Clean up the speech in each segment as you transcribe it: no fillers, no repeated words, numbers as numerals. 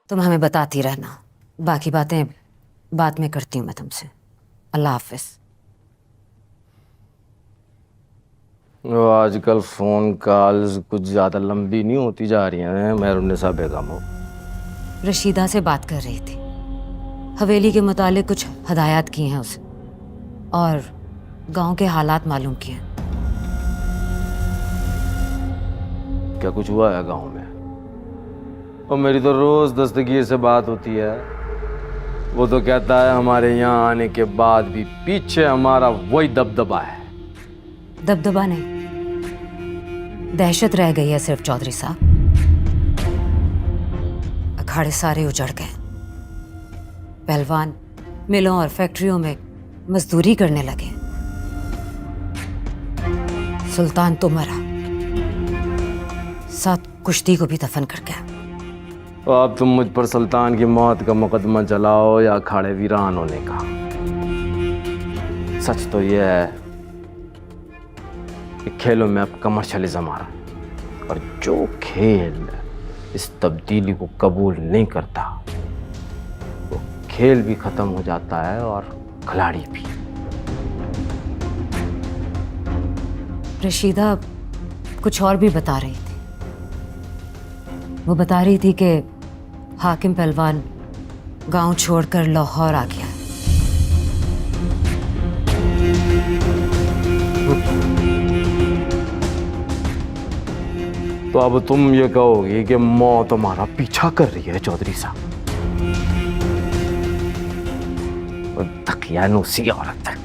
तुम हमें बताती रहना, बाकी बातें बाद में करती हूँ मैं तुमसे। अल्लाह हाफिज। वो आजकल फोन कॉल्स कुछ ज्यादा लंबी नहीं होती जा रही हैं मेहरुन्निसा बेगम हो। रशीदा से बात कर रही थी, हवेली के मुतालिक कुछ हदायत की हैं उसे और गांव के हालात मालूम किए हैं। क्या कुछ हुआ है गांव में? और मेरी तो रोज दस्तगीर से बात होती है, वो तो कहता है हमारे यहाँ आने के बाद भी पीछे हमारा वही दबदबा है। दबदबा नहीं, दहशत रह गई है सिर्फ चौधरी साहब। अखाड़े सारे उजड़ गए, पहलवान मिलों और फैक्ट्रियों में मजदूरी करने लगे। सुल्तान तो मरा, साथ कुश्ती को भी दफन कर गया। तो अब तुम मुझ पर सुल्तान की मौत का मुकदमा चलाओ या अखाड़े वीरान होने का। सच तो यह है कि खेलों में अब कमर्शियलिज्म आ रहा है और जो खेल इस तब्दीली को कबूल नहीं करता वो खेल भी खत्म हो जाता है और खिलाड़ी भी। रशीदा कुछ और भी बता रही थी। वो बता रही थी कि हाकिम पहलवान गांव छोड़कर लाहौर आ गया। तो अब तुम ये कहोगी कि मौत तुम्हारा पीछा कर रही है चौधरी साहब? वो दकियानूसी औरत है।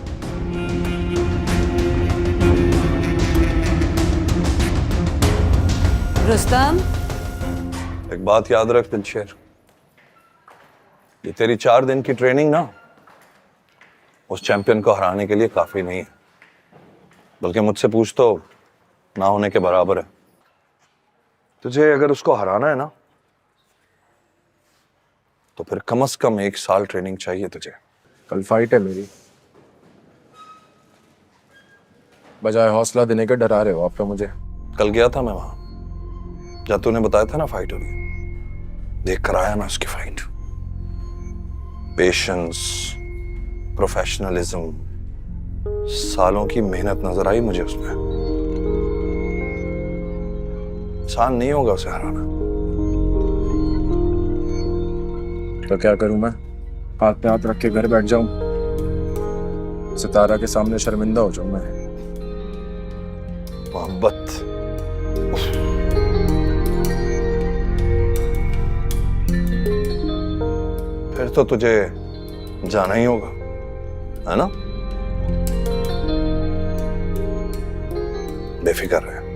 रुस्तम, एक बात याद रख दिलशेर, ये तेरी 4 दिन की ट्रेनिंग ना उस चैंपियन को हराने के लिए काफी नहीं है, बल्कि मुझसे पूछ तो ना होने के बराबर है। तुझे अगर उसको हराना है ना तो फिर कम से कम 1 साल ट्रेनिंग चाहिए तुझे। कल फाइट है मेरी, बजाय हौसला देने के डरा रहे हो आप तो मुझे। कल गया था मैं वहां, जब तूने बताया था ना फाइट होगी, देख कर आया ना उसकी फाइट। पेशेंस, प्रोफेशनलिज्म, सालों की मेहनत नजर आई मुझे उसमें। आसान नहीं होगा उसे हराना। तो क्या करूं मैं? हाथ पे हाथ रख के घर बैठ जाऊं? सितारा के सामने शर्मिंदा हो जाऊं मैं? मोहब्बत, फिर तो तुझे जाना ही होगा, है ना? बेफिक्र रहे,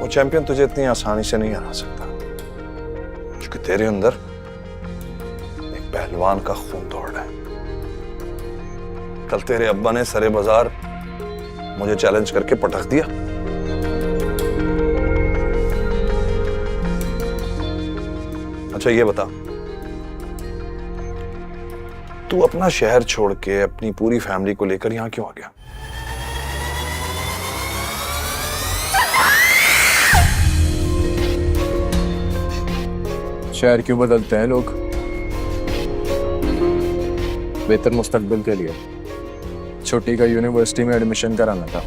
वो चैंपियन तुझे इतनी आसानी से नहीं हरा सकता, क्योंकि तेरे अंदर एक पहलवान का खून दौड़ रहा है। कल तेरे अब्बा ने सरे बाजार मुझे चैलेंज करके पटक दिया। अच्छा ये बता, तू अपना शहर छोड़ के अपनी पूरी फैमिली को लेकर यहां क्यों आ गया? शहर क्यों बदलते हैं लोग? बेहतर मुस्तकबिल के लिए। छोटी का यूनिवर्सिटी में एडमिशन कराना था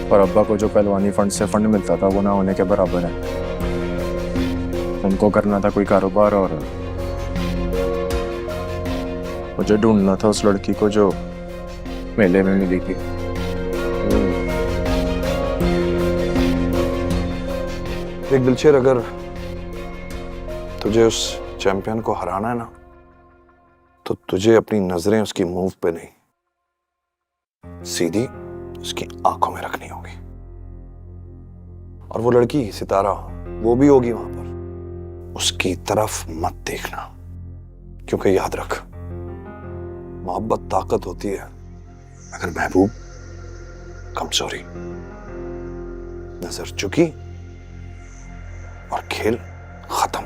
और अब्बा को जो पहलवानी फंड से फंड मिलता था वो ना होने के बराबर है। उनको करना था कोई कारोबार और मुझे ढूंढना था उस लड़की को जो मेले में मिली थी। देख दिलशेर, अगर तुझे उस चैंपियन को हराना है ना तो तुझे अपनी नजरें उसकी मूव पे नहीं, सीधी उसकी आंखों में रखनी होगी। और वो लड़की सितारा, वो भी होगी वहां पर, उसकी तरफ मत देखना, क्योंकि याद रख, मोहब्बत ताकत होती है अगर महबूब कमजोरी। नजर चुकी और खेल खत्म।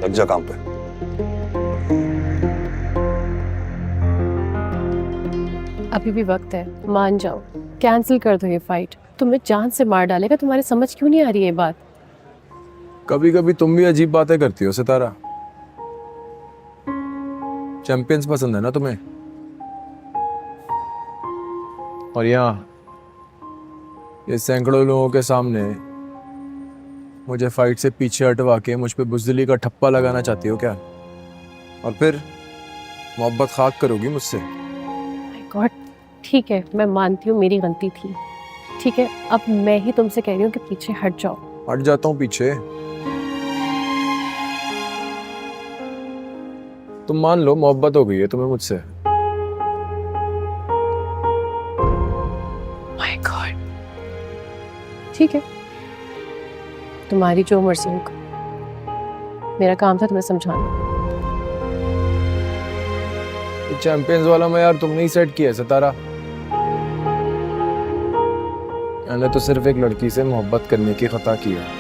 लग जा काम पे। अभी भी वक्त है, मान जाओ, कैंसिल कर दो ये फाइट। तुम्हें जान से मार डालेगा। तुम्हारी समझ क्यों नहीं आ रही है ये बात? कभी कभी तुम भी अजीब बातें करती हो सितारा। चैंपियंस पसंद है ना तुम्हें? और यहाँ ये सैकड़ों लोगों के सामने मुझे फाइट से पीछे हटवा के मुझ पे बुज़दिली का ठप्पा लगाना चाहती हो क्या? और फिर मोहब्बत खाक करोगी मुझसे? माय गॉड, ठीक है, मैं मानती हूँ मेरी गलती थी। ठीक है, अब मैं ही तुमसे कह रही हूँ कि पीछे हट जाओ। हट जाता हूँ पीछे? तुम मान लो मोहब्बत हो गई है तुम्हें मुझसे। माय गॉड, ठीक है, तुम्हारी जो मर्जी हो। मेरा काम था तुम्हें समझाना। चैंपियंस वाला मैं यार तुमने ही सेट किया है सितारा। मैंने तो सिर्फ एक लड़की से मोहब्बत करने की खता की है।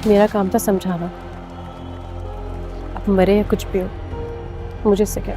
मेरा काम था समझाना। अब मरे या कुछ भी हो, मुझे इससे क्या?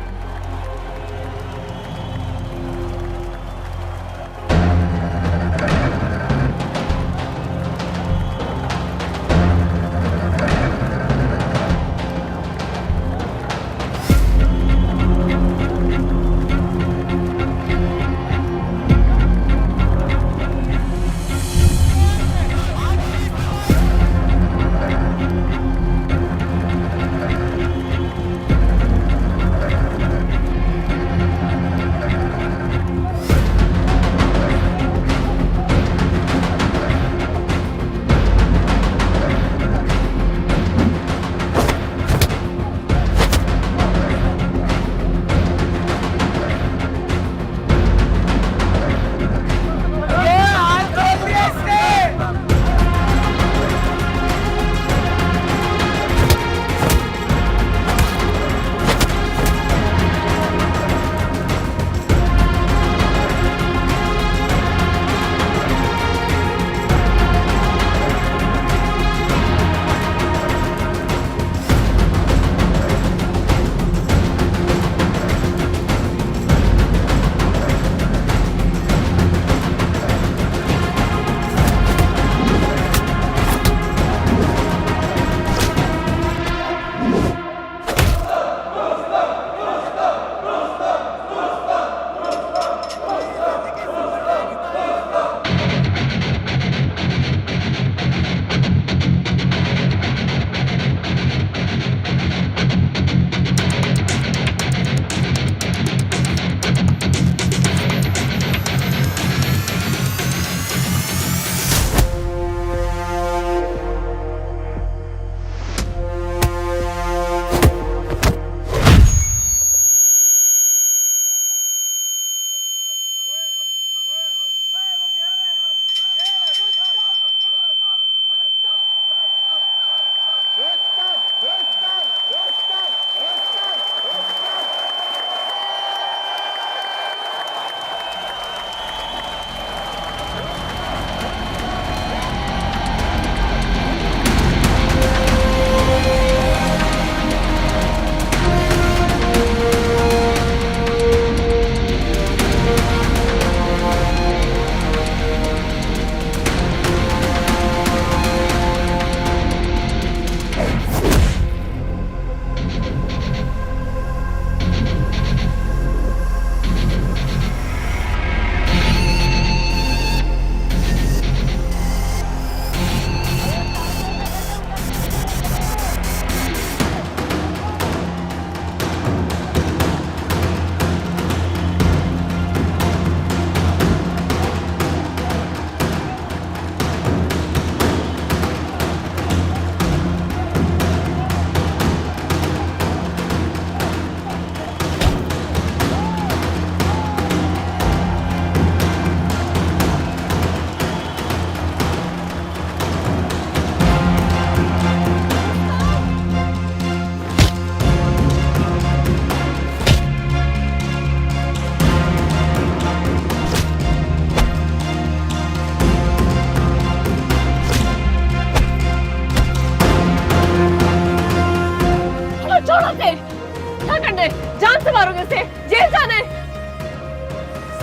जेल जाना है।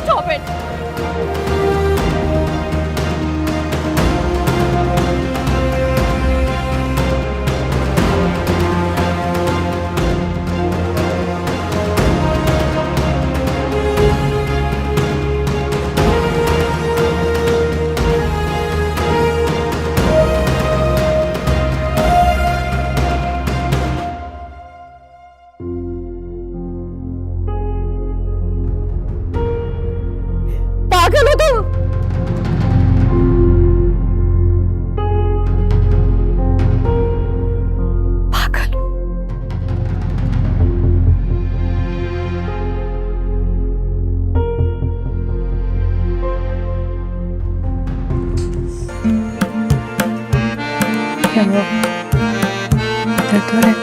Stop it. पागल हो तुम। पागल। क्या हुआ? दर्द हो रहा है?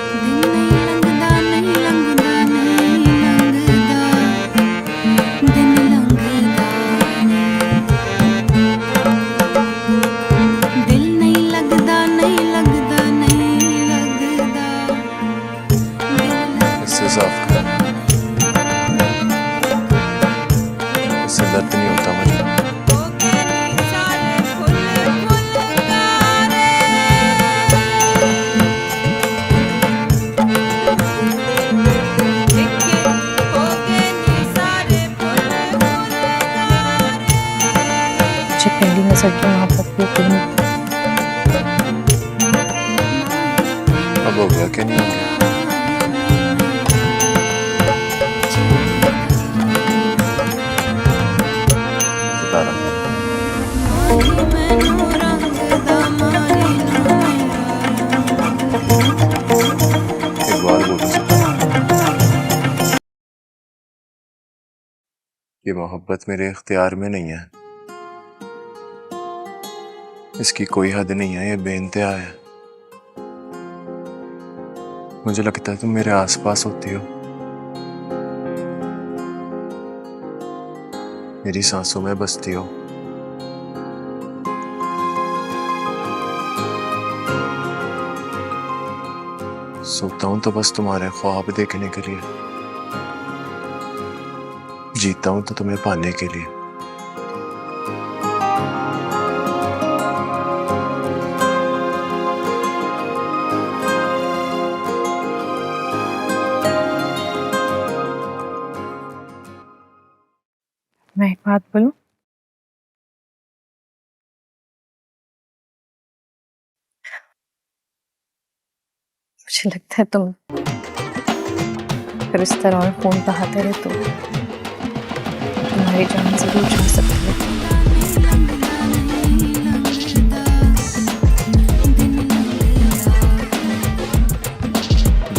इससे साफ कर, इससे दर्द नहीं होता मुझे। मुझे पहली नजर की मोहब्बत भी यकीन नहीं। अब हो गया क्या नहीं हो गया? सितारा, एक बार बोलो सितारा, ये मोहब्बत मेरे इख्तियार में नहीं है, इसकी कोई हद नहीं है, ये बेइंतहा है। मुझे लगता है तुम मेरे आसपास होती हो, मेरी सांसों में बसती हो। सोता हूं तो बस तुम्हारे ख्वाब देखने के लिए, जीता हूं तो तुम्हें पाने के लिए। मैं एक बात बोलूं? मुझे लगता है तुम अगर इस तरह और फोन बहाते रहे तो तुम्हारी जान जरूर जा सकती है।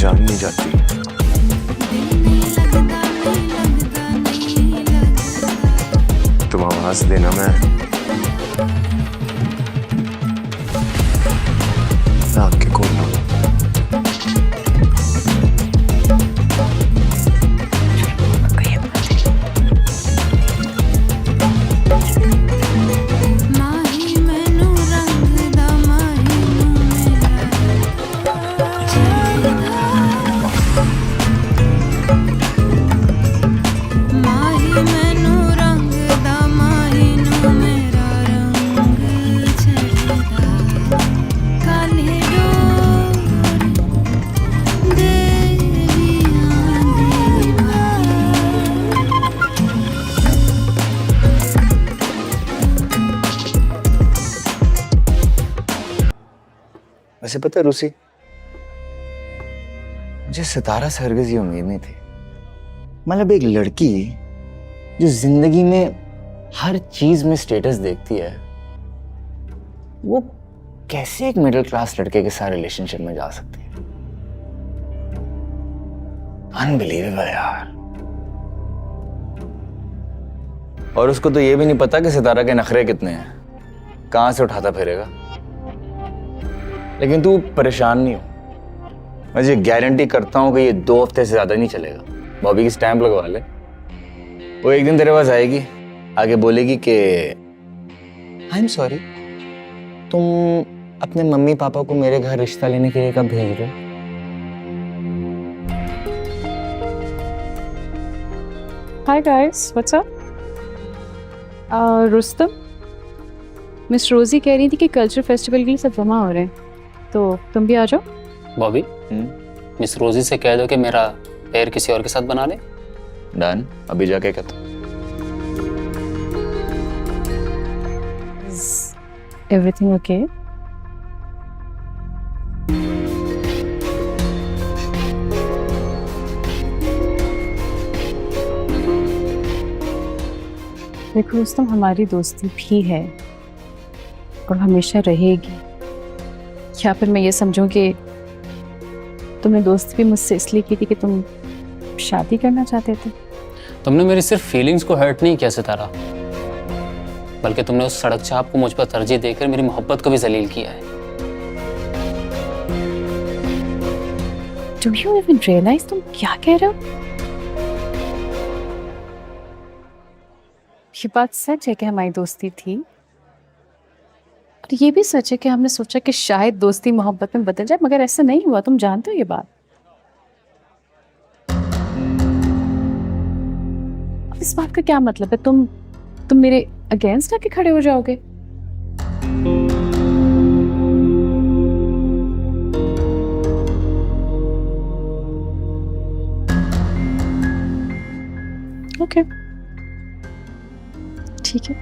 जान नहीं जाती, तुम आवाज देना, मैं आंखें खोल लूं। वैसे पता है रूसी, मुझे सितारा से हरगिज़ ये उम्मीद नहीं थी। मतलब एक लड़की जो जिंदगी में हर चीज में स्टेटस देखती है, वो कैसे एक मिडिल क्लास लड़के के साथ रिलेशनशिप में जा सकती है? अनबिलीवेबल यार। और उसको तो ये भी नहीं पता कि सितारा के नखरे कितने हैं, कहां से उठाता फिरेगा। लेकिन तू परेशान नहीं हो, मैं ये गारंटी करता हूं कि ये 2 हफ्ते से ज्यादा नहीं चलेगा। बॉबी की स्टैंप लगवा ले, वो एक दिन तेरे पास आएगी, आगे बोलेगी कि आई एम सॉरी, तुम अपने मम्मी पापा को मेरे घर रिश्ता लेने के लिए कब भेज रहे हो? Hi guys, what's up? Rustam, miss Rosie कह रही थी कि कल्चर फेस्टिवल के लिए सब जमा हो रहे हैं, तो तुम भी आ जाओ। बॉबी, मिस रोजी से कह दो कि मेरा पैर किसी और के साथ बना ले। डन, अभी जाके कहता हूँ। Everything okay? देखो रुस्तम, हमारी दोस्ती भी है और हमेशा रहेगी। या फिर मैं ये समझूं कि तुमने दोस्ती भी मुझसे इसलिए की थी कि तुम शादी करना चाहते थे? तुमने मेरी सिर्फ फीलिंग्स को हर्ट नहीं किया सितारा, बल्कि तुमने उस सड़क छाप को मुझ पर तरजीह देकर मेरी मोहब्बत को भी जलील किया है। Do you even realize तुम क्या कह रहे हो? ये बात सच है कि हमारी दोस्ती थी, और ये भी सच है कि हमने सोचा कि शायद दोस्ती मोहब्बत में बदल जाए, मगर ऐसा नहीं हुआ। तुम जानते हो ये बात। अब इस बात का क्या मतलब है? तुम मेरे अगेंस्ट आके खड़े हो जाओगे? ओके, ठीक है,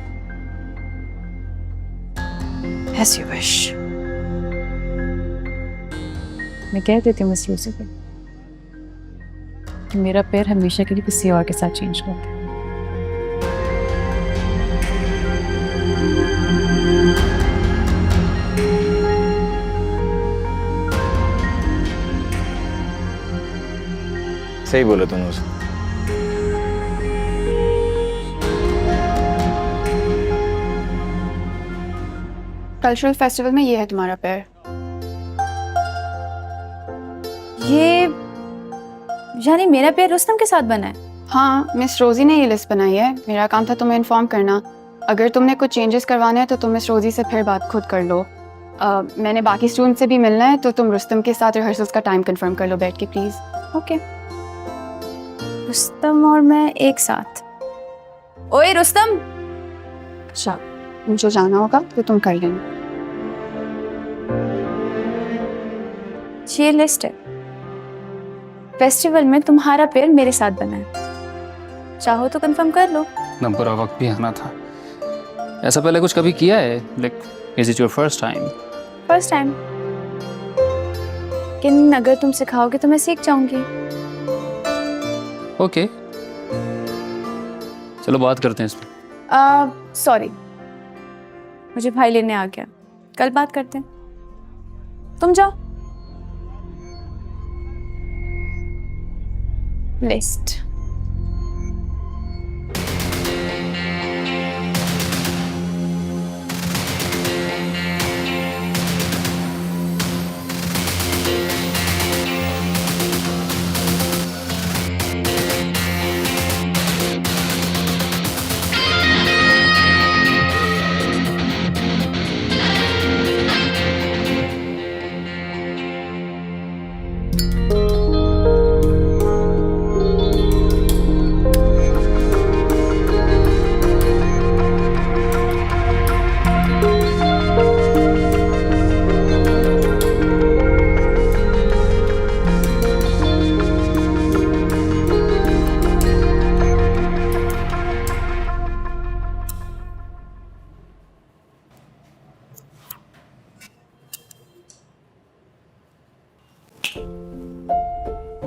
as you wish। मैं कह देती हूँ मिस यूसी को कि मेरा पैर हमेशा के लिए किसी और के साथ चेंज कर दे। सही बोला तूने उसे। कल्चरल फेस्टिवल में ये है तुम्हारा पैर। ये यानी मेरा पैर रुस्तम के साथ बना है? हाँ, मिस रोजी ने ये लिस्ट बनाई है। मेरा काम था तुम्हें इन्फॉर्म करना। अगर तुमने कुछ चेंजेस करवाने हैं तो तुम मिस रोजी से फिर बात खुद कर लो। मैंने बाकी स्टूडेंट से भी मिलना है, तो तुम रुस्तम के साथ रिहर्सल्स का टाइम कंफर्म कर लो बैठ के प्लीज। ओके, रुस्तम और मैं एक साथ। ओए रुस्तम! अच्छा, मुझे जाना होगा तो तुम कर लेना। ये लिस्ट है। फेस्टिवल में तुम्हारा पैर मेरे साथ बना है, चाहो तो कंफर्म कर लो। ना बुरा वक्त भी आना था। ऐसा पहले कुछ कभी किया है? Like, is it your first time? First time, लेकिन अगर तुम सिखाओगे तो मैं सीख जाऊंगी। ओके, चलो बात करते हैं इसमें। सॉरी, मुझे भाई लेने आ गया, कल बात करते हैं। तुम जाओ। लिस्ट।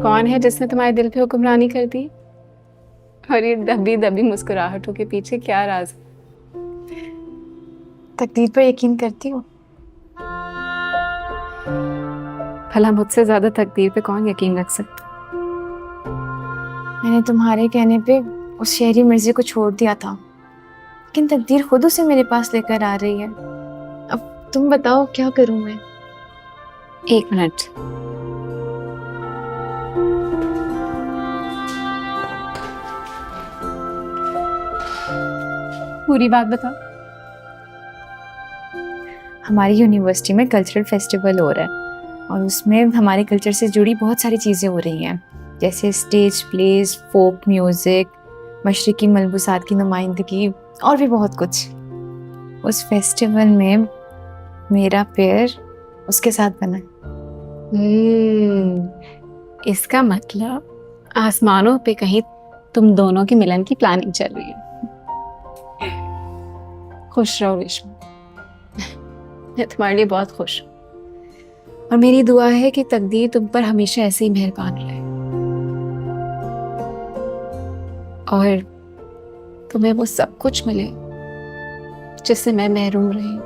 कौन है जिसने तुम्हारे दिल पे हुक्मरानी कर दी? और ये दबी दबी मुस्कुराहटों के पीछे क्या राज? तकदीर पर यकीन करती हो? भला मुझसे ज्यादा तकदीर पे कौन यकीन रख सकता? मैंने तुम्हारे कहने पे उस शहरी मिर्जे को छोड़ दिया था, लेकिन तकदीर खुद उसे मेरे पास लेकर आ रही है। अब तुम बताओ क्या करूं मैं? एक मिनट, पूरी बात बताओ। हमारी यूनिवर्सिटी में कल्चरल फेस्टिवल हो रहा है और उसमें हमारे कल्चर से जुड़ी बहुत सारी चीज़ें हो रही हैं, जैसे स्टेज प्लेस, फोक म्यूज़िक, मशरकी मलबूसात की नुमाइंदगी और भी बहुत कुछ। उस फेस्टिवल में मेरा पैर उसके साथ बना। इसका मतलब आसमानों पे कहीं तुम दोनों की मिलन की प्लानिंग चल रही है। खुश रहो रेशमा, मैं तुम्हारे लिए बहुत खुश हूँ और मेरी दुआ है कि तकदीर तुम पर हमेशा ऐसे ही मेहरबान रहे और तुम्हें वो सब कुछ मिले जिससे मैं महरूम रही।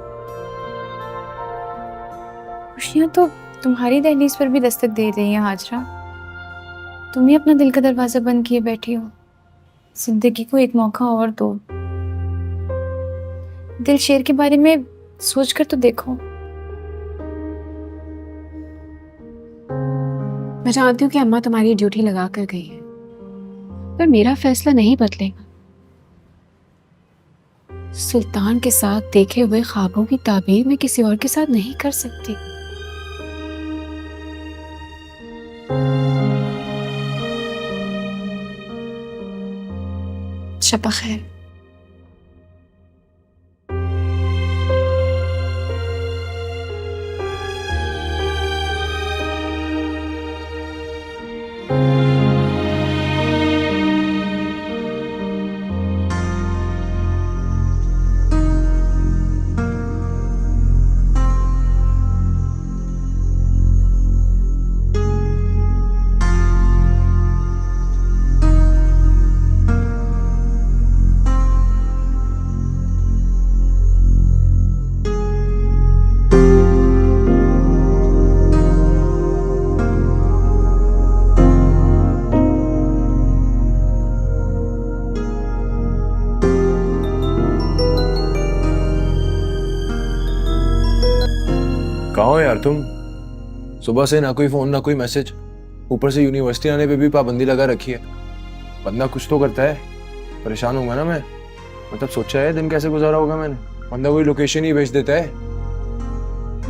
खुशियाँ तो तुम्हारी दहलीज पर भी दस्तक दे रही हैं हाजरा। तुम ही अपना दिल का दरवाजा बंद किए बैठी हो। जिंदगी को एक मौका और दो। दिल शेर के बारे में सोच कर तो देखो। मैं जानती हूँ कि अम्मा तुम्हारी ड्यूटी लगा कर गई है, पर मेरा फैसला नहीं बदलेगा। सुल्तान के साथ देखे हुए ख्वाबों की ताबीर मैं किसी और के साथ नहीं कर सकती। शब खैर। कहाँ हो यार तुम? सुबह से ना कोई फोन ना कोई मैसेज, ऊपर से यूनिवर्सिटी आने पे भी पाबंदी लगा रखी है। बंदा कुछ तो करता है, परेशान होगा ना मैं। मतलब सोचा है दिन कैसे गुजारा होगा मैंने, बंदा कोई लोकेशन ही भेज देता है।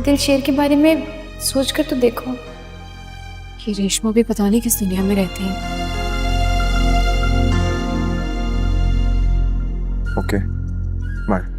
दिल शेर के बारे में सोच कर तो देखो। ये रेशमा भी पता नहीं किस दुनिया में रहती है। Okay bye.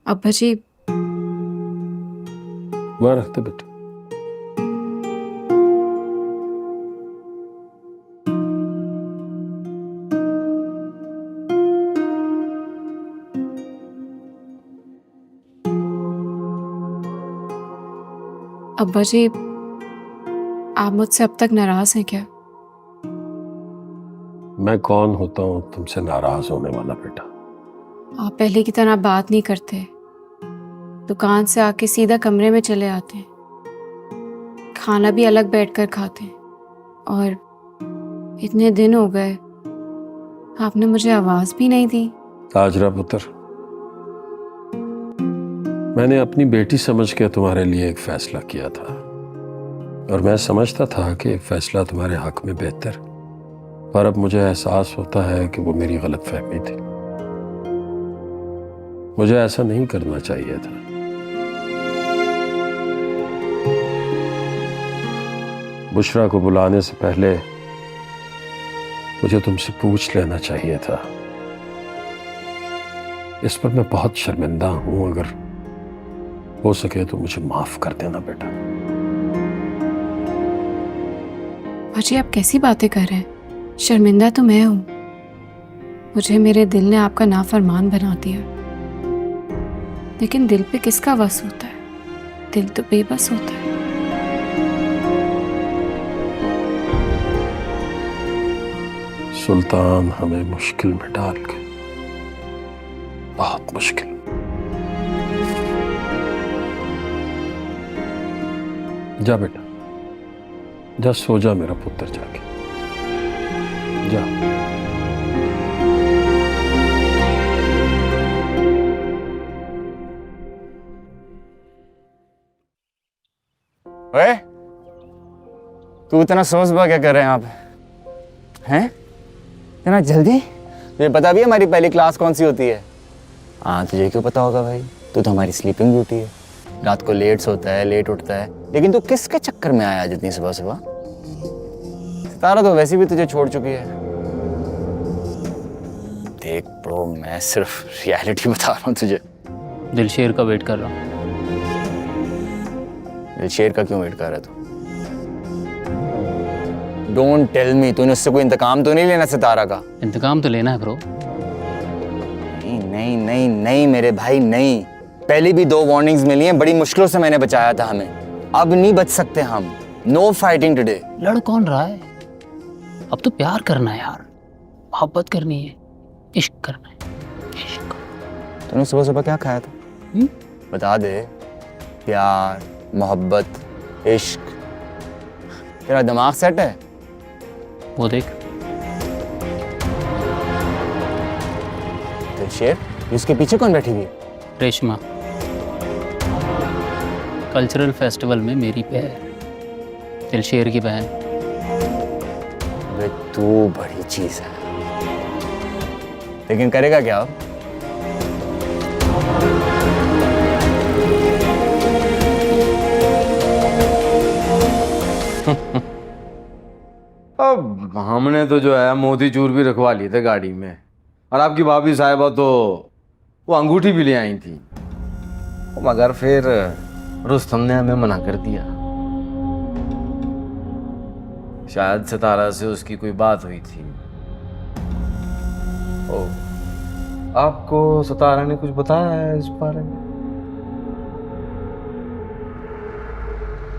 अब्बा जी, वहाँ रखते बेटा। अब्बा जी, आप मुझसे अब तक नाराज हैं क्या? मैं कौन होता हूँ तुमसे नाराज होने वाला बेटा? आप पहले की तरह बात नहीं करते, दुकान से आके सीधा कमरे में चले आते, खाना भी अलग बैठकर खाते, और इतने दिन हो गए आपने मुझे आवाज भी नहीं दी। ताजरा पुत्र, मैंने अपनी बेटी समझ के तुम्हारे लिए एक फैसला किया था, और मैं समझता था कि फैसला तुम्हारे हक में बेहतर, पर अब मुझे एहसास होता है कि वो मेरी गलतफहमी थी। मुझे ऐसा नहीं करना चाहिए था। बुशरा को बुलाने से पहले मुझे तुमसे पूछ लेना चाहिए था। इस पर मैं बहुत शर्मिंदा हूं, अगर हो सके तो मुझे माफ कर देना बेटा। भाजी, आप कैसी बातें कर रहे हैं? शर्मिंदा तो मैं हूं, मुझे मेरे दिल ने आपका नाफरमान बना दिया, लेकिन दिल पे किसका वस होता है? दिल तो बेबस होता है। सुल्तान हमें मुश्किल में डाल के, बहुत मुश्किल। जा बेटा, जा सो जा मेरा पुत्र, जाके जा। ओए, तू इतना सोच बा क्या कर रहे हैं आप? हैं? इतना जल्दी? तुझे पता भी है हमारी पहली क्लास कौन सी होती है? हाँ, तुझे क्यों पता होगा भाई? तू तो हमारी स्लीपिंग ब्यूटी है। रात को लेट सोता है, लेट उठता है, लेकिन तू किसके चक्कर में आया आज इतनी सुबह सुबह? सितारा तो वैसे भी तुझे छोड़ चुकी है। देख ब्रो, मैं सिर्फ रियलिटी बता रहा हूँ तुझे। दिलशेर का वेट कर रहा हूँ। दिलशेर का क्यों वेट कर रहा है तू? डोंट टेल मी, तूने उससे कोई इंतकाम तो नहीं लेना सितारा का? इंतकाम तो लेना है ब्रो। नहीं नहीं नहीं नहीं मेरे भाई, नहीं। पहले भी 2 वार्निंग्स मिली हैं, बड़ी मुश्किलों से मैंने बचाया था हमें। अब नहीं बच सकते हम। No fighting today. लड़ कौन रहा है? अब तो प्यार करना है यार, मोहब्बत करनी है, इश्क करना है, इश्क। तूने सुबह सुबह क्या खाया था? बता दे। प्यार, मोहब्बत, इश्क। तेरा दिमाग सेट है? वो देख। दिलशेर, इसके पीछे कौन बैठी हुई है? रेशमा। कल्चरल फेस्टिवल में मेरी बहन, दिलशेर की बहन। अबे तू बड़ी चीज है, लेकिन करेगा क्या अब? अब हमने तो जो है मोती चूर भी रखवा लिए थे गाड़ी में, और आपकी भाभी साहिबा तो वो अंगूठी भी ले आई थी, मगर फिर रुस्तम ने हमें मना कर दिया। शायद सितारा से उसकी कोई बात हुई थी। ओ, आपको सितारा ने कुछ बताया है इस बारे में?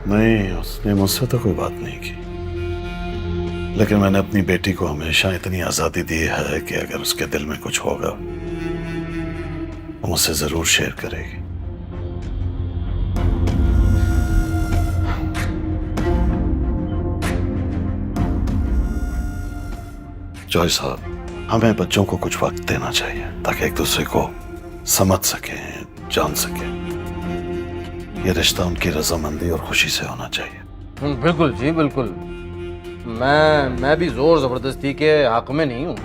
नहीं, उसने मुझसे तो कोई बात नहीं की, लेकिन मैंने अपनी बेटी को हमेशा इतनी आजादी दी है कि अगर उसके दिल में कुछ होगा वो मुझसे जरूर शेयर करेगी। जॉय साहब, हमें बच्चों को कुछ वक्त देना चाहिए ताकि एक दूसरे को समझ सकें, जान सकें। ये रिश्ता उनकी रजामंदी और खुशी से होना चाहिए। बिल्कुल जी, बिल्कुल। मैं भी जोर जबरदस्ती के हक में नहीं हूं।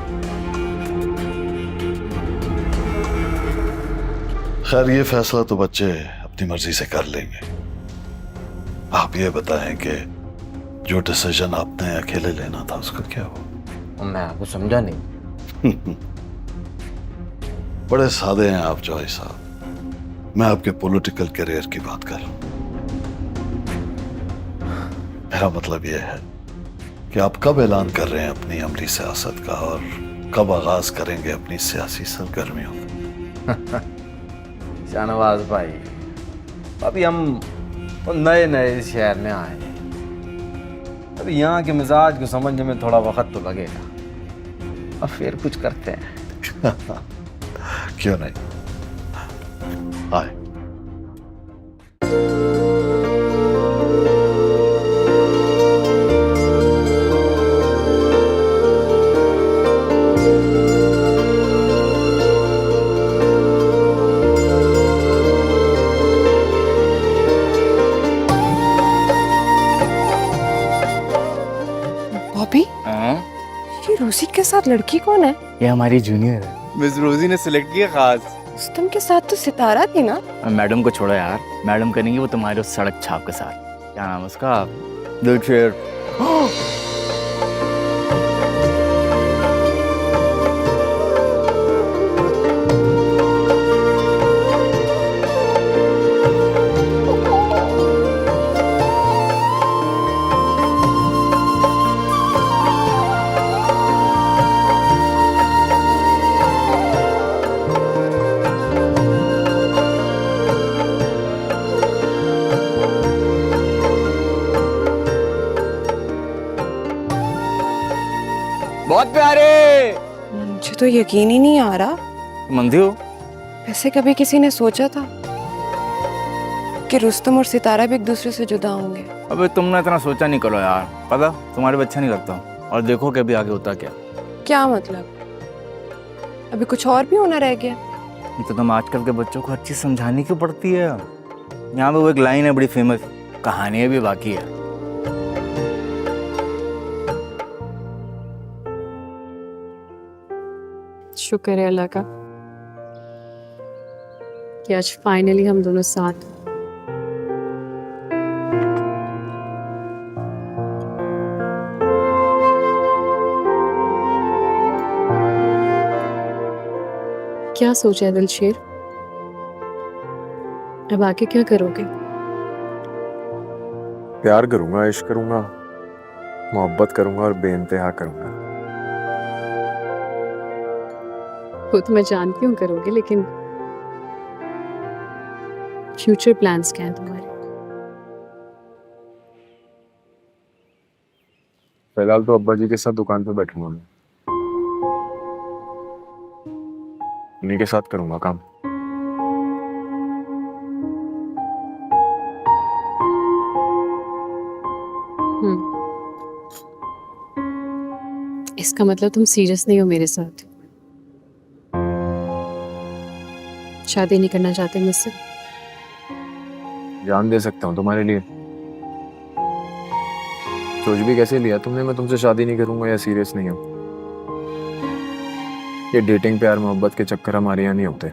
खैर, ये फैसला तो बच्चे अपनी मर्जी से कर लेंगे। आप ये बताएं कि जो डिसीजन आपने अकेले लेना था उसका क्या हुआ? मैं आपको समझा नहीं। बड़े सादे हैं आप जॉय साहब। मैं आपके पॉलिटिकल करियर की बात कर रहा हूं। मेरा मतलब यह है कि आप कब ऐलान कर रहे हैं अपनी अमली सियासत का और कब आगाज करेंगे अपनी सियासी सरगर्मियों का? शाहनवाज भाई, अभी हम नए नए इस शहर में आए हैं, अभी यहाँ के मिजाज को समझने में थोड़ा वक्त तो लगेगा। अब फिर कुछ करते हैं। क्यों नहीं? आए। बॉबी, ये रोजी के साथ लड़की कौन है? ये हमारी जूनियर है। मिस रोजी ने सिलेक्ट किया खास। रुस्तम के साथ तो सितारा थी ना? मैडम को छोड़ो यार, मैडम करेंगी वो तुम्हारे उस सड़क छाप के साथ। क्या नाम है उसका? दिलशेर। बहुत प्यारे। मुझे तो यकीन ही नहीं आ रहा। मंदी हो? वैसे कभी किसी ने सोचा था कि रुस्तम और सितारा भी एक दूसरे से जुदा होंगे? अबे तुमने इतना सोचा नहीं करो यार, पता तुम्हारे पे अच्छा नहीं लगता। और देखो कि अभी आगे होता क्या। क्या मतलब? अभी कुछ और भी होना रह गया? तो तुम आजकल के बच्चों को हर चीज समझानी क्यों पड़ती है? यहाँ पे वो एक लाइन है बड़ी फेमस, कहानी भी बाकी है। शुक्र है अल्लाह का कि आज फाइनली हम दोनों साथ। क्या सोचा है दिलशेर? अब आगे क्या करोगे? प्यार करूंगा, इश्क करूंगा, मोहब्बत करूंगा और बेइंतहा करूंगा। वो तो मैं जानती हूँ करोगे, लेकिन फ्यूचर प्लान्स क्या हैं तुम्हारे? फिलहाल तो अब्बा जी के साथ दुकान पे बैठूंगा मैं, उन्हीं के साथ करूंगा काम। इसका मतलब तुम सीरियस नहीं हो मेरे साथ? शादी नहीं करना चाहते मुझसे? जान दे सकता हूँ तुम्हारे लिए। सोच भी कैसे लिया तुमने मैं तुमसे शादी नहीं करूंगा या सीरियस नहीं हूँ? ये डेटिंग प्यार मोहब्बत के चक्कर हमारे यहाँ नहीं होते।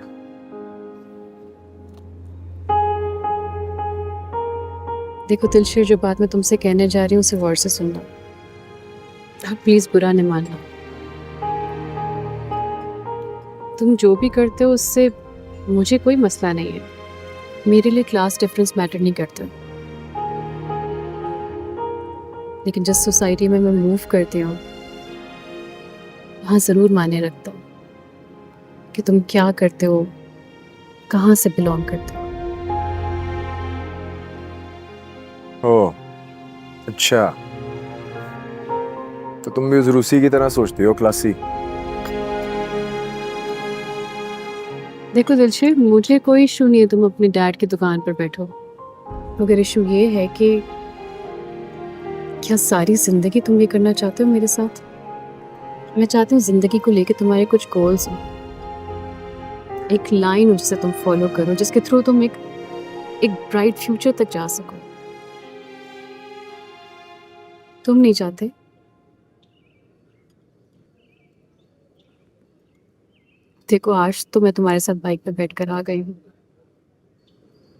देखो दिलशेर, जो बात मैं तुमसे कहने जा रही हूँ उसे गौर से सुनना। आप प्लीज बुरा नहीं मानना। तुम जो भी करते हो उससे मुझे कोई मसला नहीं है। मेरे लिए क्लास डिफरेंस मैटर नहीं करता। लेकिन जिस सोसाइटी में मैं मूव करती हूँ वहाँ ज़रूर मायने रखता हूँ कि तुम क्या करते हो, कहाँ से बिलोंग करते हो। ओह अच्छा, तो तुम भी उस रूसी की तरह सोचती हो, क्लासी। देखो दिलशेर, मुझे कोई इशू नहीं है तुम अपने डैड की दुकान पर बैठो, मगर इशू ये है कि क्या सारी जिंदगी तुम ये करना चाहते हो मेरे साथ? मैं चाहती हूँ जिंदगी को लेके तुम्हारे कुछ गोल्स हो, एक लाइन हो जिसे तुम फॉलो करो, जिसके थ्रू तुम एक ब्राइट फ्यूचर तक जा सको। तुम नहीं चाहते? देखो आज तो मैं तुम्हारे साथ बाइक पे बैठकर आ गई हूँ,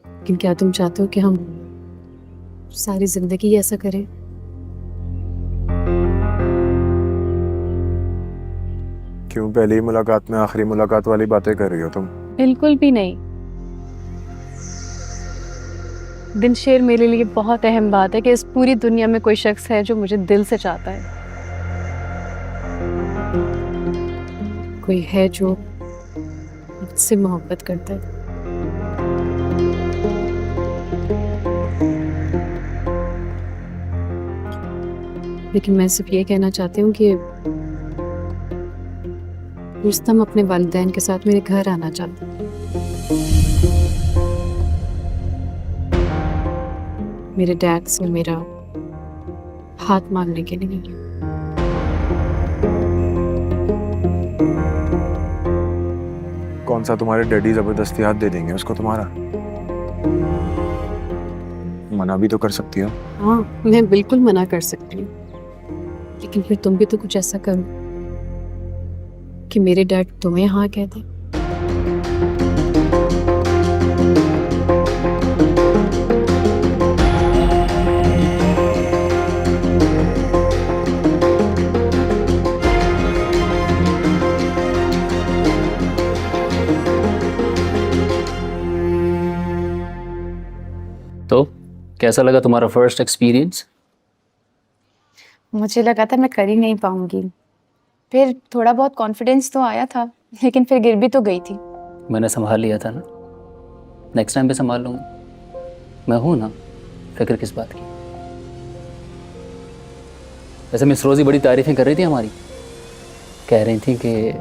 लेकिन क्या तुम चाहते हो कि हम सारी जिंदगी ऐसा करें? क्यों पहली मुलाकात में आखिरी मुलाकात वाली बातें कर रही हो तुम? बिल्कुल भी नहीं। दिलशेर, मेरे लिए बहुत अहम बात है कि इस पूरी दुनिया में कोई शख्स है जो मुझे दिल से चाहता है, कोई है जो मुझसे मोहब्बत करता है। लेकिन मैं सिर्फ ये कहना चाहती हूँ कि रुस्तम अपने वालिदैन के साथ मेरे घर आना चाहता है। मेरे डैड से मेरा हाथ मांगने के लिए। कौन सा तुम्हारे डैडी जबरदस्ती हाथ दे देंगे उसको तुम्हारा? मना भी तो कर सकती हो। हाँ, मैं बिल्कुल मना कर सकती हूँ, लेकिन फिर तुम भी तो कुछ ऐसा करो कि मेरे डैड तुम्हें हाँ कह दे। तो कैसा लगा तुम्हारा फर्स्ट एक्सपीरियंस? मुझे लगा था मैं कर ही नहीं पाऊंगी, फिर थोड़ा बहुत कॉन्फिडेंस तो आया था, लेकिन फिर गिर भी तो गई थी। मैंने संभाल लिया था ना, नेक्स्ट टाइम पे संभाल लूँगा। मैं हूँ ना, फिक्र किस बात की। वैसे मिस रोज़ी बड़ी तारीफ़ें कर रही थी हमारी, कह रही थी कि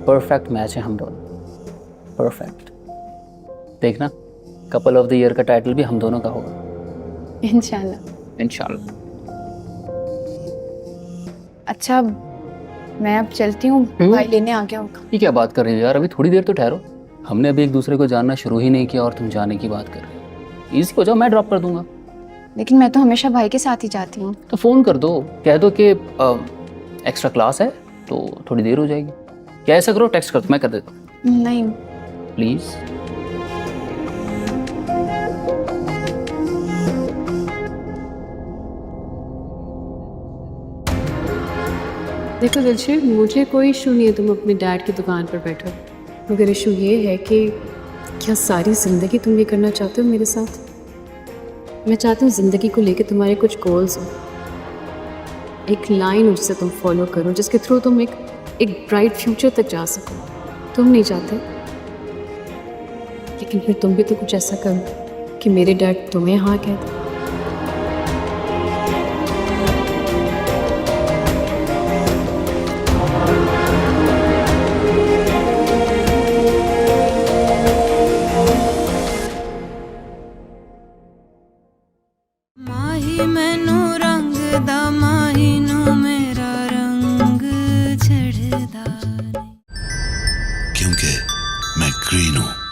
परफेक्ट मैच है हम दोनों, परफेक्ट। देखना कपल ऑफ द ईयर का टाइटल भी हम दोनों का होगा इंशाल्लाह। इंशाल्लाह। अच्छा मैं अब चलती हूँ, भाई लेने आ गया होगा। ये क्या बात कर रही हो यार, अभी थोड़ी देर तो ठहरो। हमने अभी एक दूसरे को जानना शुरू ही नहीं किया और तुम जाने की बात कर रहे हो। इजी हो जाओ, मैं ड्रॉप कर दूंगा। लेकिन मैं तो हमेशा भाई के साथ ही जाती हूँ। तो फ़ोन कर दो, कह दो कि एक्स्ट्रा क्लास है तो थोड़ी देर हो जाएगी। क्या ऐसा करो, टेक्स्ट कर दो, मैं कर देता हूँ। नहीं प्लीज़। देखो दिलशे, मुझे कोई इशू नहीं है तुम अपने डैड की दुकान पर बैठो, मगर इशू ये है कि क्या सारी ज़िंदगी तुम ये करना चाहते हो मेरे साथ? मैं चाहती हूँ ज़िंदगी को लेकर तुम्हारे कुछ गोल्स हो, एक लाइन हो जिसे तुम फॉलो करो, जिसके थ्रू तुम एक ब्राइट फ्यूचर तक जा सको। तुम नहीं चाहते, लेकिन फिर तुम भी तो कुछ ऐसा करो कि मेरे डैड तुम्हें हाँ कह दे। माही मैनू रंग दा माही नू मेरा रंग चढ़दा। क्योंकि मैं ग्रीन हूं।